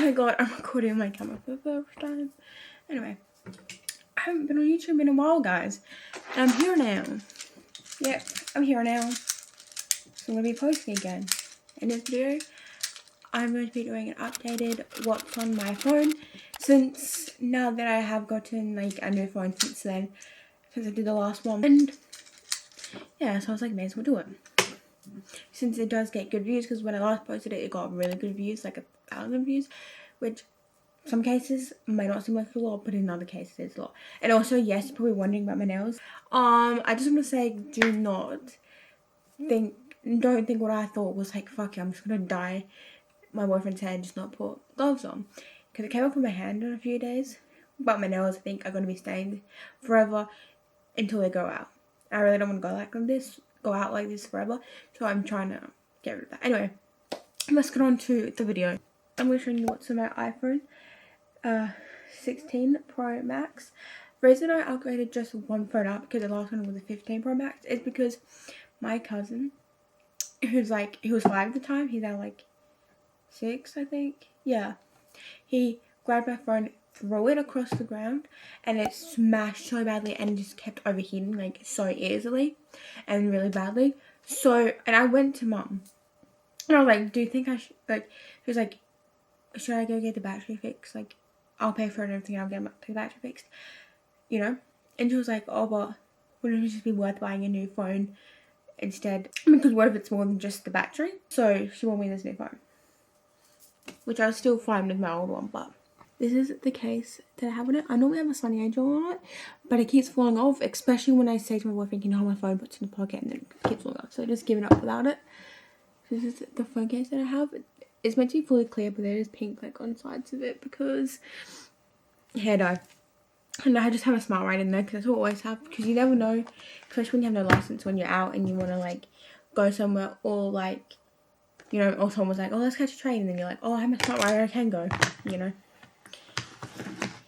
my god, I'm recording my camera for the first time. Anyway, I haven't been on YouTube in a while, guys. And I'm here now. Yep, I'm here now. So I'm going to be posting again. In this video, I'm going to be doing an updated what's on my phone. Since now that I have gotten like a new phone since then. Since I did the last one. And yeah, so I was like, may as well do it. Since it does get good views, because when I last posted it, it got really good views, like 1,000 views, which some cases may not seem like a lot, but in other cases it's a lot. And also, yes, you're probably wondering about my nails. I just want to say, don't think what I thought was like, fuck it, I'm just gonna dye my boyfriend's hair and just not put gloves on, because it came off on my hand in a few days. But my nails, I think, are gonna be stained forever until they go out. I really don't want to go out like this forever, so I'm trying to get rid of that. Anyway, let's get on to the video. I'm going to show you what's on my iPhone 16 Pro Max. The reason I upgraded just one phone up, because the last one was a 15 Pro Max, is because my cousin, he was 5 at the time, he's now like 6, I think. Yeah, he grabbed my phone, threw it across the ground, and it smashed so badly and just kept overheating like so easily and really badly. So, and I went to mum and I was like, do you think I should, like, she was like, should I go get the battery fixed? Like, I'll pay for it and everything, I'll get the battery fixed, you know? And she was like, oh, but wouldn't it just be worth buying a new phone instead? Because what if it's more than just the battery? So she bought me this new phone, which I was still fine with my old one, but this is the case that I have on it. I normally have a Sunny Angel on it, but it keeps falling off, especially when I say to my boyfriend, can you hold my phone, puts it in the pocket, and then it keeps falling off. So I just give it up without it. This is the phone case that I have. It's meant to be fully clear, but there is pink like on sides of it because hair dye. And I just have a smile right in there because that's what I always have, because you never know, especially when you have no license, when you're out and you want to like go somewhere, or like, you know, or someone's like, oh, let's catch a train, and then you're like, oh, I have a smile right, I can go, you know.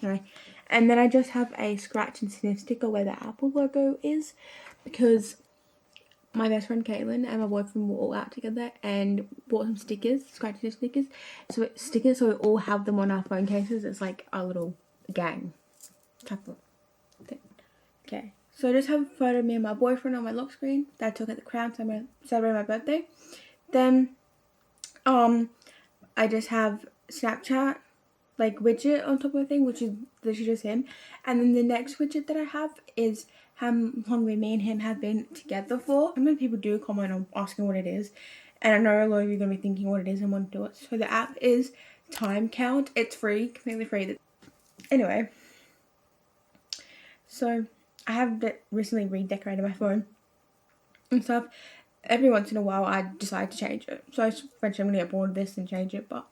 Anyway, and then I just have a scratch and sniff sticker where the Apple logo is, because my best friend Caitlin and my boyfriend were all out together and bought some stickers, scratch and sniff stickers, so we all have them on our phone cases. It's like our little gang type of thing. Okay, so I just have a photo of me and my boyfriend on my lock screen that I took at the Crown to celebrate my birthday. Then I just have Snapchat like widget on top of the thing, which is literally just him. And then the next widget that I have is how long me and him have been together for. How many people do comment on asking what it is, and I know a lot of you are going to be thinking what it is and want to do it. So the app is Time Count. It's free, completely free. Anyway, so I have recently redecorated my phone and stuff. Every once in a while I decide to change it, so eventually I'm going to get bored of this and change it, but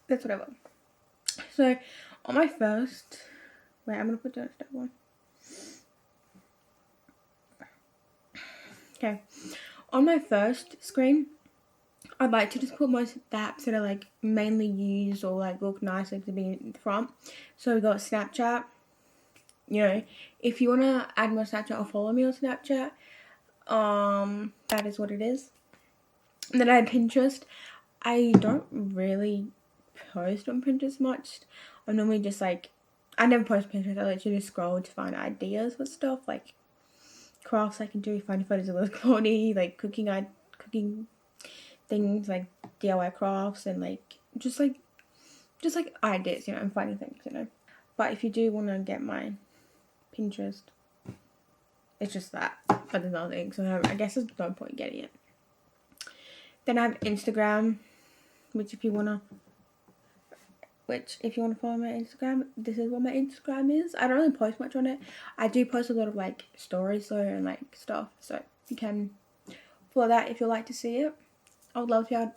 that's whatever. So on my first, wait, I'm going to put down step one. Okay, on my first screen, I'd like to just put most of the apps that are like mainly used or like look nice, like to be in the front. So we got Snapchat. You know, if you want to add my Snapchat or follow me on Snapchat, that is what it is. And then I had Pinterest. I don't really post on Pinterest much. I'm normally just like, I never post Pinterest. I literally just scroll to find ideas for stuff, like crafts I can do, find photos of low quality, like cooking things, like DIY crafts, and like just like ideas, you know, and finding things, you know. But if you do want to get my Pinterest, it's just that, but there's nothing, so I guess there's no point getting it. Then I have Instagram, which if you want to follow my Instagram, this is what my Instagram is. I don't really post much on it. I do post a lot of like stories though, and like stuff, so you can follow that if you'd like to see it. I would love to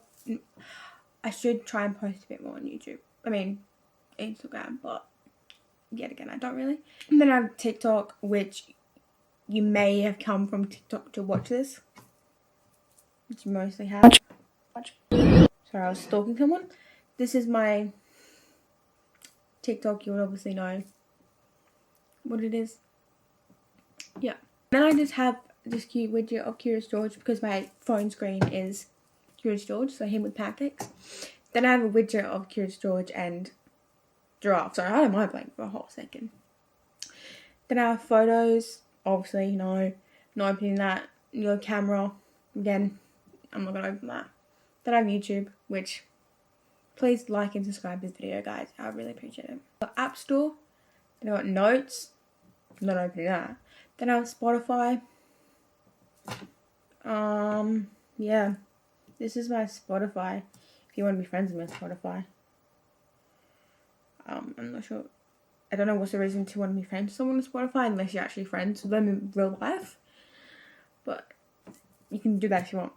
I should try and post a bit more on YouTube. I mean, Instagram, but yet again, I don't really. And then I have TikTok, which you may have come from TikTok to watch this, which you mostly have. Sorry, I was stalking someone. This is my TikTok. You would obviously know what it is. Yeah. Then I just have this cute widget of Curious George, because my phone screen is Curious George, so him with pancakes. Then I have a widget of Curious George and giraffe. Sorry, I had my blank for a whole second. Then I have photos. Obviously, no, not opening that. Your camera, again, I'm not gonna open that. Then I have YouTube, which please like and subscribe this video, guys. I really appreciate it. The App Store. Then I got Notes. Not opening that. Then I have Spotify. Yeah, this is my Spotify. If you want to be friends with my Spotify. I'm not sure. I don't know what's the reason to want to be friends with someone on Spotify unless you're actually friends with them in real life. But you can do that if you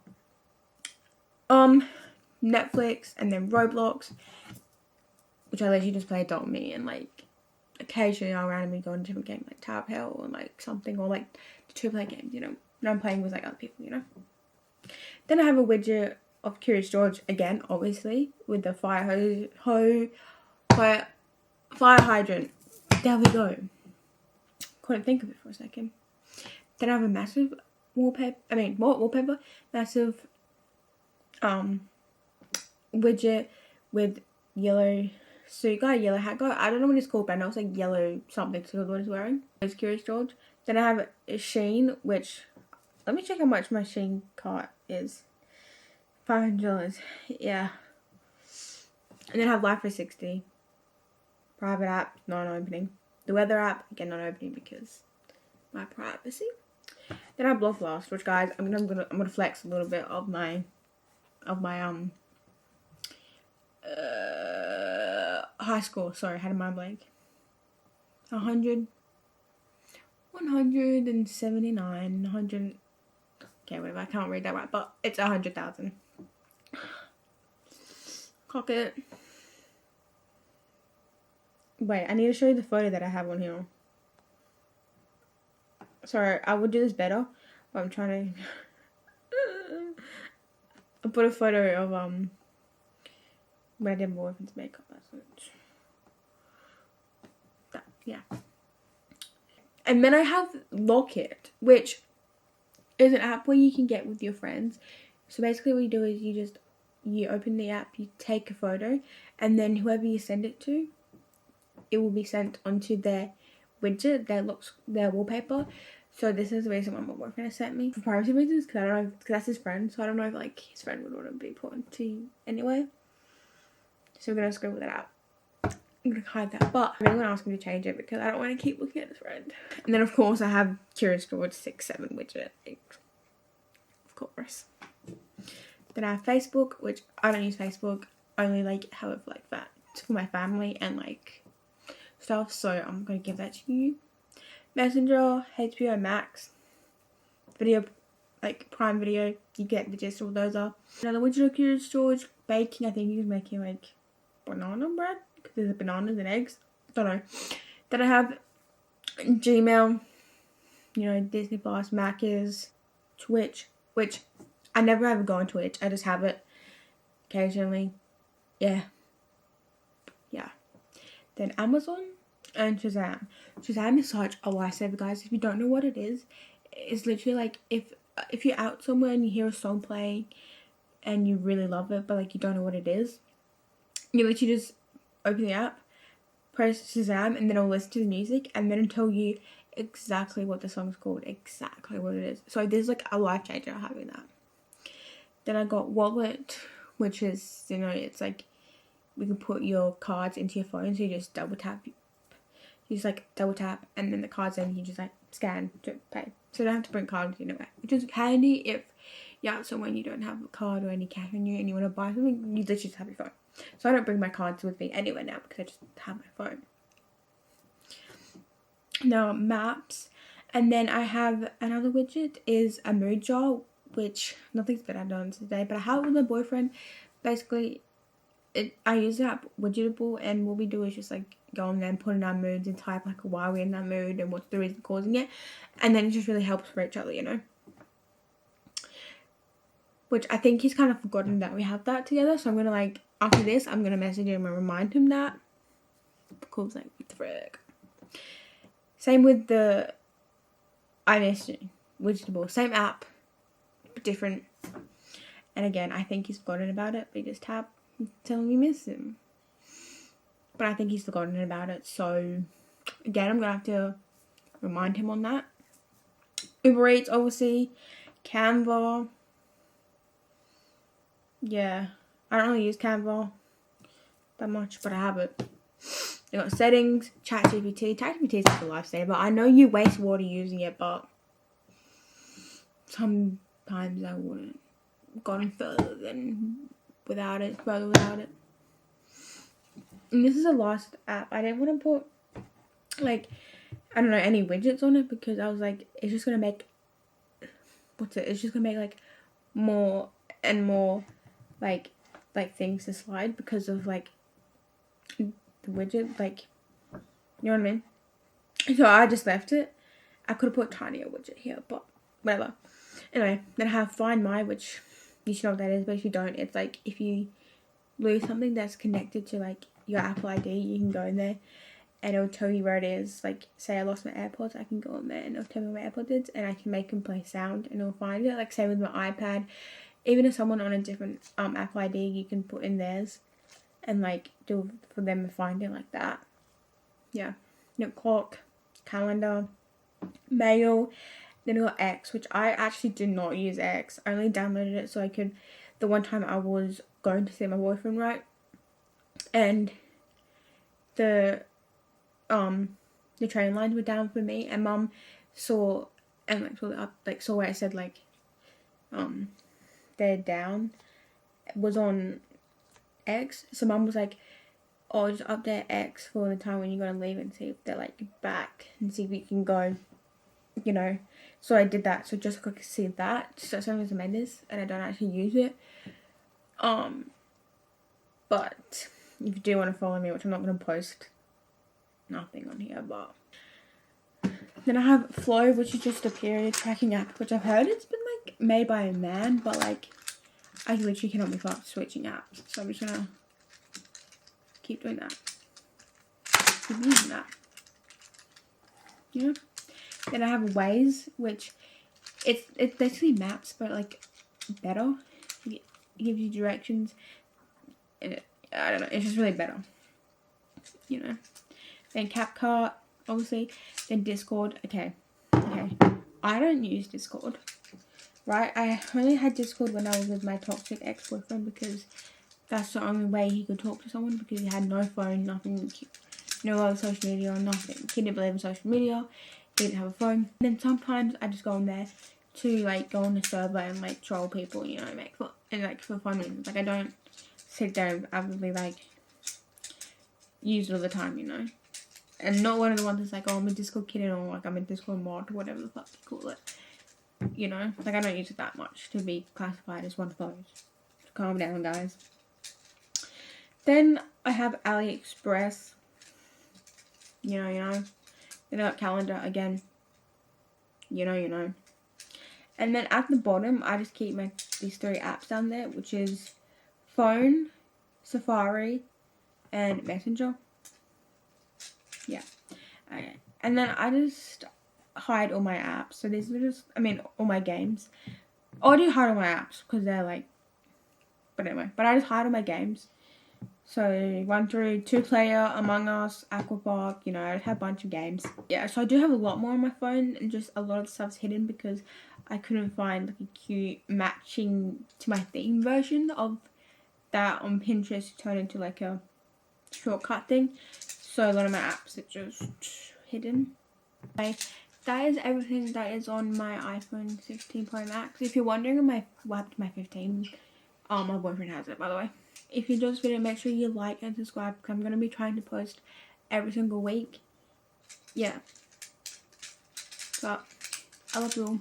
want. Netflix and then Roblox, which I literally just play Adult Me, and like occasionally I'll randomly go into a different game like Tower Hell or like something, or like the 2-player games, you know. And I'm playing with like other people, you know. Then I have a widget of Curious George again, obviously, with the fire hydrant. There we go. Couldn't think of it for a second. Then I have a massive wallpaper. Massive widget with yellow suit guy, yellow hat guy. I don't know what it's called, but I know it's like yellow something to what he's wearing. It's Curious George. Then I have a Sheen, which let me check how much my Sheen cart is. $500. Yeah. And then I have Life 360. Private app, not opening. The weather app, again not opening because my privacy. Then I have Block Blast, which guys, I'm gonna flex a little bit of my high score. Sorry, had a mind blank. 179, 100. Okay, whatever. I can't read that right, but it's 100,000. Cock it. Wait, I need to show you the photo that I have on here. Sorry, I would do this better, but I'm trying to. I put a photo of when I did my boyfriend's makeup. Yeah. And then I have Locket, which is an app where you can get with your friends. So basically what you do is you open the app, you take a photo, and then whoever you send it to, it will be sent onto their widget, their wallpaper. So this is the reason why my boyfriend has sent me, for privacy reasons, because I don't know, because that's his friend, so I don't know if like his friend would want to be put onto anyway. So we're gonna scribble that out. I'm gonna hide that, but I'm really gonna ask him to change it because I don't want to keep looking at his friend. And then of course I have Curious George 6-7 widget, of course. Then I have Facebook, which I don't use Facebook. I only like have it for like that, it's for my family and like stuff. So I'm gonna give that to you. Messenger, HBO Max, video, like Prime Video. You get the gist of what those are. Another widget of Curious George baking. I think he was making like banana bread. There's bananas and eggs. Don't know. Then I have Gmail, you know, Disney Plus, Mac's, Twitch, which I never ever go on Twitch. I just have it occasionally. Yeah. Then Amazon and Shazam. Shazam is such a lifesaver, guys. If you don't know what it is, it's literally like if you're out somewhere and you hear a song playing and you really love it, but like you don't know what it is, you literally just open the app, press Shazam, and then it'll listen to the music and then it'll tell you exactly what the song's called, exactly what it is. So this is like a life changer having that. Then I got Wallet, which is, you know, it's like we can put your cards into your phone, so you just double tap. You just like double tap and then the cards in, you just like scan to pay. So you don't have to bring cards anywhere, which is handy if you're out somewhere and you don't have a card or any cash on you and you want to buy something, you literally just have your phone. So I don't bring my cards with me anywhere now because I just have my phone. Now Maps, and then I have another widget is a mood jar, which nothing's been added on today, but I have it with my boyfriend. Basically, I use the app Widgetable, and what we do is just like go on there and put in our moods and type like why we're in that mood and what's the reason causing it, and then it just really helps for each other, you know. Which I think he's kind of forgotten that we have that together, so I'm gonna like after this I'm gonna message him and remind him that, because like what the frick. Same with the I Miss You Widgetable, same app, but different. And again, I think he's forgotten about it, but you just tap telling me miss him. But I think he's forgotten about it. So, again, I'm going to have to remind him on that. Uber Eats, obviously. Canva. Yeah. I don't really use Canva that much, but I have it. You got settings, ChatGPT. ChatGPT is like a lifesaver. I know you waste water using it, but sometimes I wouldn't gone further without it. And this is the last app. I didn't want to put like, I don't know, any widgets on it because I was like, it's just gonna make it's just gonna make like more and more like things to slide because of like the widget, like, you know what I mean? So I just left it. I could have put tinier widget here, but whatever. Anyway, then I have Find My, which you should know what that is, but if you don't, it's like if you lose something that's connected to like your Apple ID, you can go in there and it'll tell you where it is. Like, say I lost my AirPods, I can go in there and it'll tell me where my AirPods is, and I can make them play sound and it'll find it. Like, say with my iPad, even if someone on a different Apple ID, you can put in theirs and like do for them to find it like that. Yeah. Clock, calendar, mail. Then I got X, which I actually did not use X. I only downloaded it so I could. The one time I was going to see my boyfriend, right, and the train lines were down for me, and Mum saw and saw where it said like they're down. It was on X, so Mum was like, "Oh, just update X for the time when you're gonna leave and see if they're like back and see if you can go." You know, so I did that. So just so I could see that, just as long as I made this, and I don't actually use it. But if you do want to follow me, which I'm not going to post nothing on here, but then I have Flow, which is just a period tracking app, which I've heard it's been like made by a man, but like I literally cannot be fucked switching apps, so I'm just gonna keep doing that, keep using that. Yeah. Then I have Waze, which it's basically maps, but like better. It gives you directions, and I don't know, it's just really better. You know. Then CapCut, obviously. Then Discord. Okay. I don't use Discord, right? I only had Discord when I was with my toxic ex-boyfriend because that's the only way he could talk to someone, because he had no phone, nothing, no other social media or nothing. He didn't believe in social media. He didn't have a phone. And then sometimes I just go on there to like go on the server and like troll people, you know, for fun reasons. Like, I don't sit there and actively like use it all the time, you know. And not one of the ones that's like, oh, I'm a Discord kid or like I'm a Discord mod or whatever the fuck you call it. You know, like I don't use it that much to be classified as one of those. Calm down, guys. Then I have AliExpress. You know. Then I got calendar again. You know. And then at the bottom, I just keep these 3 apps down there, which is phone, Safari, and Messenger. Yeah. Okay. And then I just hide all my apps. So these are just, all my games. Oh, I do hide all my apps because they're like, but anyway. But I just hide all my games. So 1 through 2 player, Among Us, Aquapark, you know, I have a bunch of games. Yeah, so I do have a lot more on my phone, and just a lot of stuff's hidden because I couldn't find like a cute matching to my theme version of that on Pinterest to turn into like a shortcut thing. So a lot of my apps are just hidden. Okay, that is everything that is on my iPhone 16 Pro Max. If you're wondering what happened to my 15, my boyfriend has it, by the way. If you enjoyed this video, make sure you like and subscribe, because I'm going to be trying to post every single week. Yeah. So, I love you all.